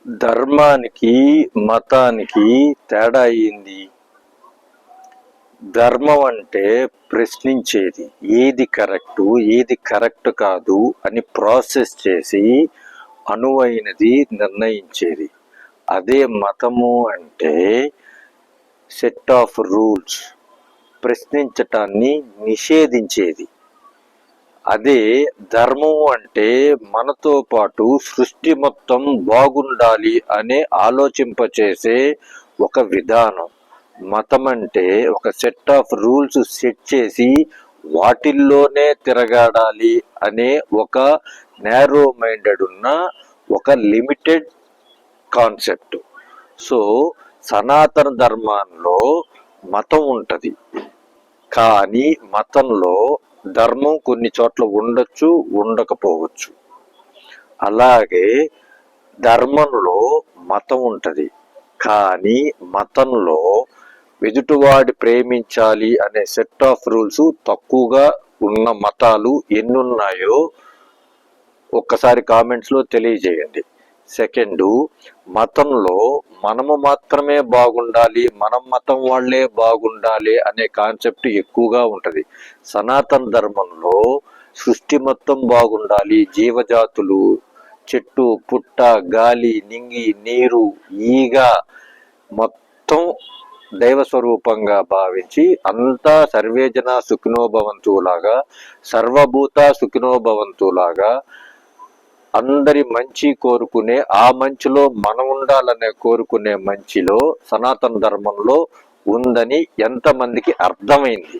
ధర్మానికి మతానికి తేడా ఏంది? ధర్మం అంటే ప్రశ్నించేది, ఏది కరెక్ట్ కాదు అని ప్రాసెస్ చేసి అనువైనది నిర్ణయించేది. అదే మతము అంటే సెట్ ఆఫ్ రూల్స్, ప్రశ్నించటాన్ని నిషేధించేది. అదే ధర్మం అంటే మనతో పాటు సృష్టి మొత్తం బాగుండాలి అనే ఆలోచింపచేసే ఒక విధానం. మతం అంటే ఒక సెట్ ఆఫ్ రూల్స్ సెట్ చేసి వాటిల్లోనే తిరగాడాలి అనే ఒక నేరో మైండెడ్ ఉన్న ఒక లిమిటెడ్ కాన్సెప్ట్. సో సనాతన ధర్మంలో మతం ఉంటుంది, కానీ మతంలో ధర్మం కొన్ని చోట్ల ఉండొచ్చు, ఉండకపోవచ్చు. అలాగే ధర్మంలో మతం ఉంటుంది, కానీ మతంలో ఎదుటివాడి ప్రేమించాలి అనే సెట్ ఆఫ్ రూల్స్ తక్కువగా ఉన్న మతాలు ఎన్నున్నాయో ఒక్కసారి కామెంట్స్లో తెలియజేయండి. సెకండు, మతంలో మనము మాత్రమే బాగుండాలి, మనం మతం వాళ్ళే బాగుండాలి అనే కాన్సెప్ట్ ఎక్కువగా ఉంటుంది. సనాతన ధర్మంలో సృష్టి మొత్తం బాగుండాలి, జీవజాతులు, చెట్టు పుట్ట, గాలి, నింగి, నీరు, ఈగ మొత్తం దైవ స్వరూపంగా భావించి అంతా సర్వేజన సుఖినోభవంతులాగా, సర్వభూత సుఖినోభవంతులాగా అందరి మంచి కోరుకునే, ఆ మంచిలో మనం ఉండాలనే కోరుకునే మంచిలో సనాతన ధర్మంలో ఉందని ఎంతమందికి అర్థమైంది?